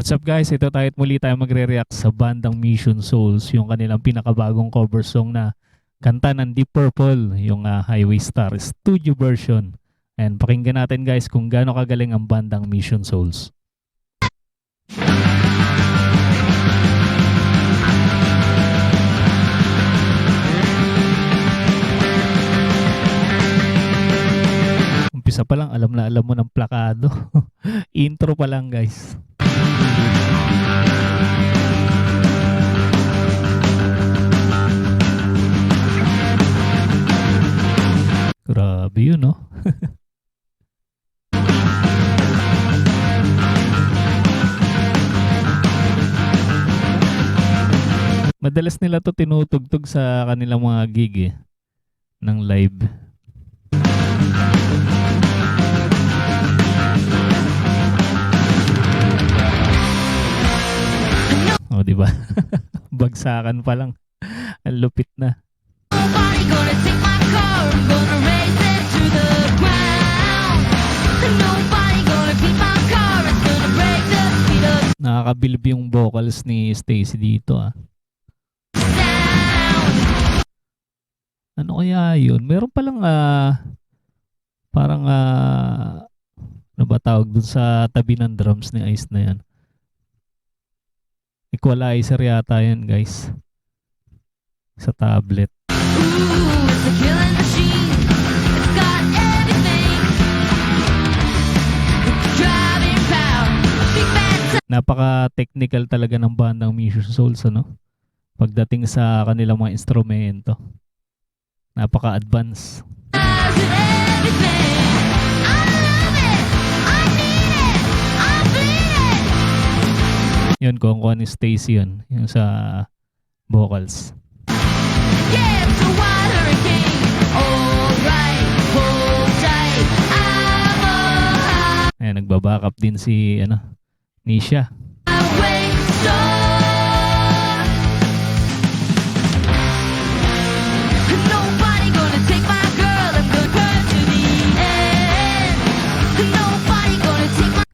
What's up guys? Ito tayo at muli tayo magre-react sa bandang Mission Souls, yung kanilang pinakabagong cover song na kanta ng Deep Purple, yung Highway Star studio version. And pakinggan natin guys kung gaano kagaling ang bandang Mission Souls. Umpisa pa lang, alam na alam mo ng plakado. Intro pa lang guys. Grabe yun, no? Madalas nila to tinutugtog sa kanilang mga gig ng live. Oh, di ba? Bagsakan pa lang. Ang lupit na. Nakakabilib yung vocals ni Stacy dito Ano kaya yun? Meron palang parang ano ba tawag dun sa tabi ng drums ni Ice na yan? Equalizer yata yan guys. Sa tablet. Napaka-technical talaga ng bandang Mission Souls, ano? Pagdating sa kanilang mga instrumento. Napaka-advance. Yun, kung ni Stacy yun. Yung sa vocals. Ayan, nagbabackup din si Nisha.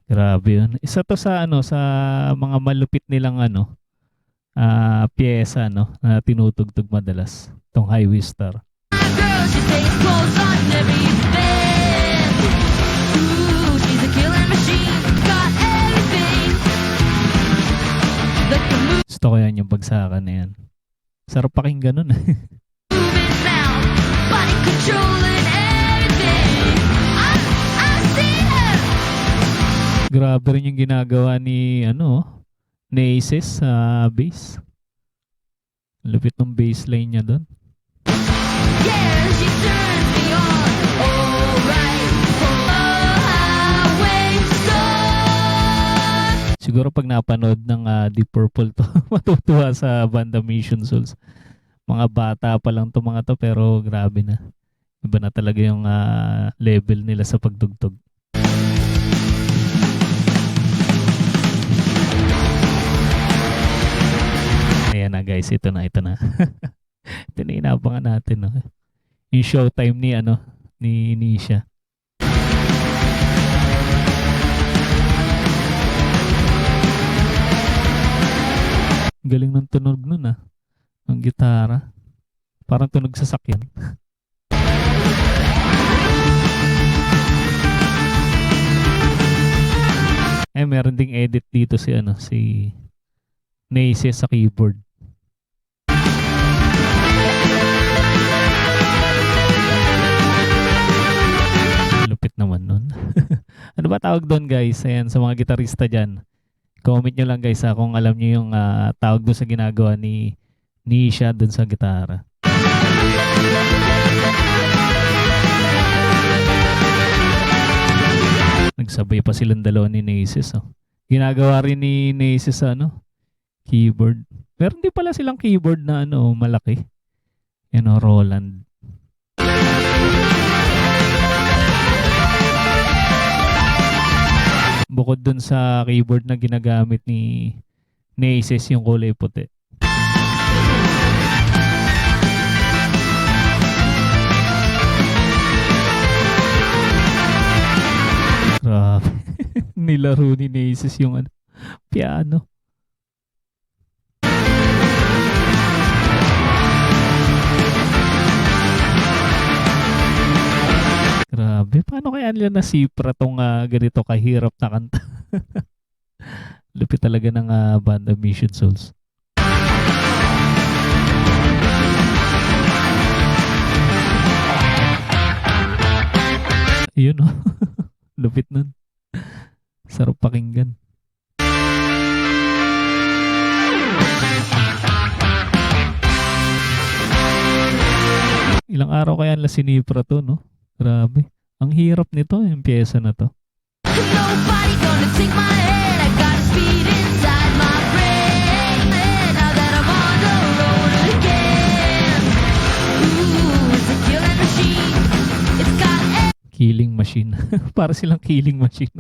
Grabe yun. Isa to sa sa mga malupit nilang piyesa na tinutugtog madalas. Tong Highway Star. Gusto ko yan yung bagsakan na yan. Sarap pakinggan nun. Grabe rin yung ginagawa ni Aces sa bass. Lupit ng bass line niya doon. Siguro pag napanood ng Deep Purple to, matutuwa sa banda Mission Souls. Mga bata pa lang to mga to, pero grabe na. Iba na talaga yung level nila sa pagtugtog. Ayan na guys, ito na. Ito na inaabangan natin, no? Yung showtime ni Nisha. Galing ng tunog nun ng gitara. Parang tunog sa sakyan. Meron ding edit dito si Nace sa keyboard. Lupit naman nun. Ano ba tawag doon guys? Ayan, sa mga gitarista dyan. Comment nyo lang guys kung alam nyo yung tawag doon sa ginagawa ni Nisha doon sa gitara. Nagsabay pa silang dalawa ni Naces. Ginagawa rin ni Naces keyboard. Meron din pala silang keyboard na malaki. Roland. Bukod dun sa keyboard na ginagamit ni Naces yung kulay puti. Grabe. Nilaro ni Naces yung Piano. Grabe, paano kaya nila nasipra tong ganito kahirap na kanta? Lupit talaga ng banda Mission Souls. Yun oh. Lupit nun. Sarap pakinggan. Ilang araw kaya nila sinipra to, no? Grabe. Ang hirap nito, yung pyesa na to. Nobody gonna take my head. I got speed inside my brain. Now that I'm on the road again. Ooh, it's a killing machine. It's got Killing machine. Para silang killing machine.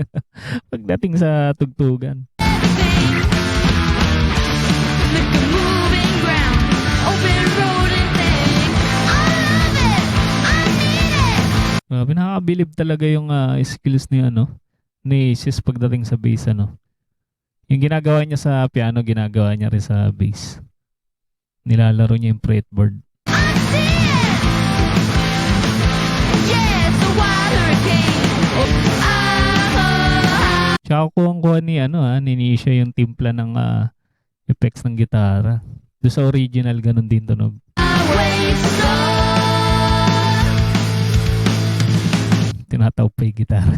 Pagdating sa tugtugan. everything. Like a moving ground. Open road and thing. I love it. I need it. Grabe, nakakabilib talaga yung skills ni ni Sis pagdating sa bass Yung ginagawa niya sa piano, ginagawa niya rin sa bass. Nilalaro niya yung fretboard. I see it. Yeah, it's a wild hurricane. Tsaka kuha ni Nisha yung timpla ng effects ng gitara. Doon sa original, ganun din tunog. Tinataw pa yung gitara.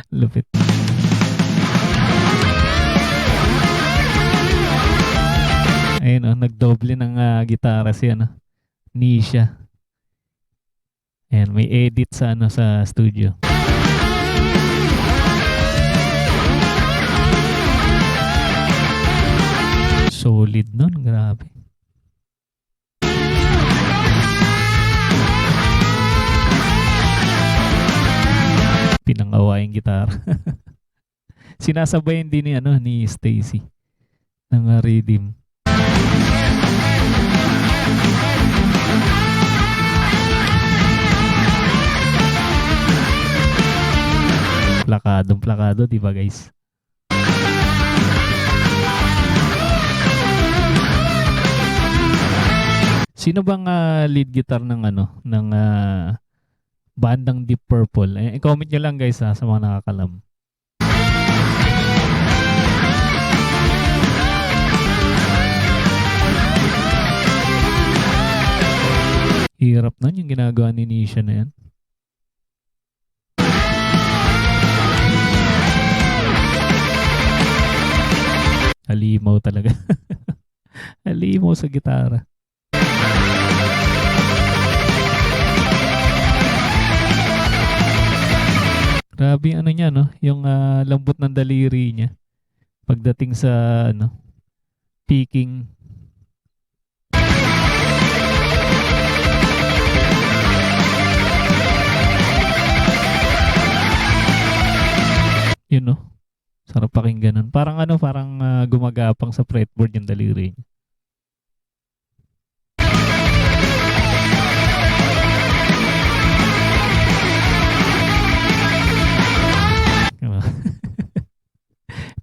Lupit. Ayun nagdoble ng gitara si Nisha. Ayan, may edit sa sa studio. Solid nun, grabe. Pinangawa yung gitara. Sinasabayan din ni Stacy ng rhythm. Plakado, di ba guys? Sino bang lead guitar ng bandang Deep Purple? I-comment nyo lang guys sa mga nakakalam. Hirap nun yung ginagawa ni Nisha na yan. Halimaw talaga. Halimaw sa gitara. Grabe niya yung lambot ng daliri niya pagdating sa picking. Yun sarap pakinggan nun. Parang parang gumagapang sa fretboard yung daliri niya.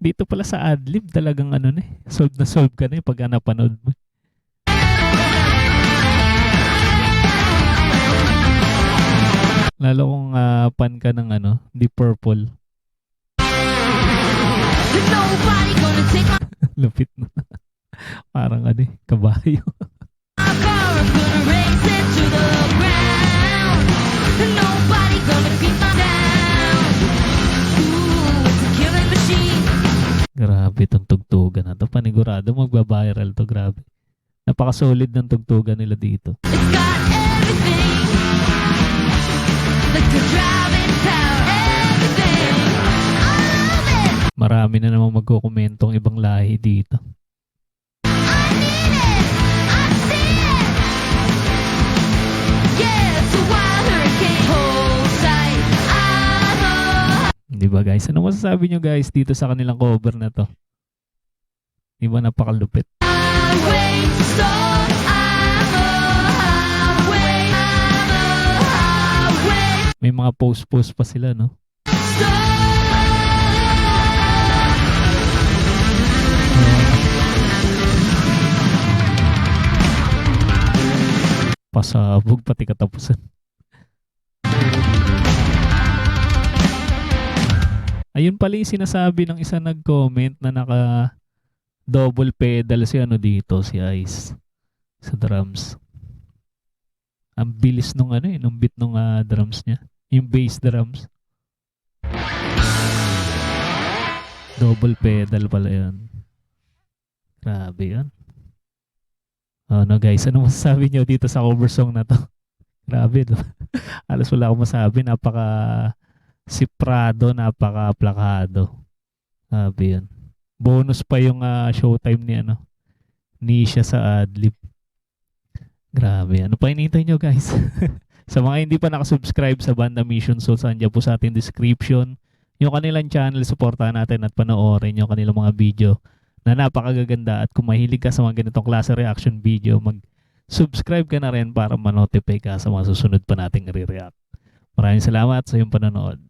Dito pala sa Adlib talagang solve na solve ka na pag napanood mo. Lalo kung fan ka ng Deep Purple. Nobody gonna take my Lupit na. Parang kabayo. car. I'm gonna race it to the ground. Nobody gonna beat my down. Ooh, it's a killing machine. Grabe itong tugtugan na to. Panigurado magbabiral to. Grabe. Napaka-solid ng tugtugan nila dito. It's got everything. Like a driving power. Everything. I love it. Marami na namang magkukomentong ibang lahi dito. I need it. I see it. Yeah, it's a wild hurricane. Hold tight. Di ba guys? Ano masasabi nyo guys dito sa kanilang cover na to? Di ba napakalupit? Highway to stop. Highway. May mga post pa sila, no? Stop. Pasabog pati katapusan. Ayun pala yung sinasabi ng isa nag-comment na naka double pedal si ano dito, si Ice sa drums. Ang bilis nung ano nung beat nung drums niya. Yung bass drums. Double pedal pala yun. Grabe yun. No guys, ano masasabi nyo dito sa cover song na to? Grabe, no? Alas wala akong masabi. Napaka siprado, napaka plakado. Grabe yun. Bonus pa yung showtime ni ano ni siya sa adlib. Grabe. Ano pa hinihintay nyo guys? Sa mga hindi pa nakasubscribe sa Banda Mission Souls, andyan po sa ating description yung kanilang channel. Supportahan natin at panoorin yung kanilang mga video na napakagaganda. At kung mahilig ka sa mga ganitong klase reaction video, mag-subscribe ka na rin para ma-notify ka sa mga susunod pa nating re-react. Maraming salamat sa iyong panonood.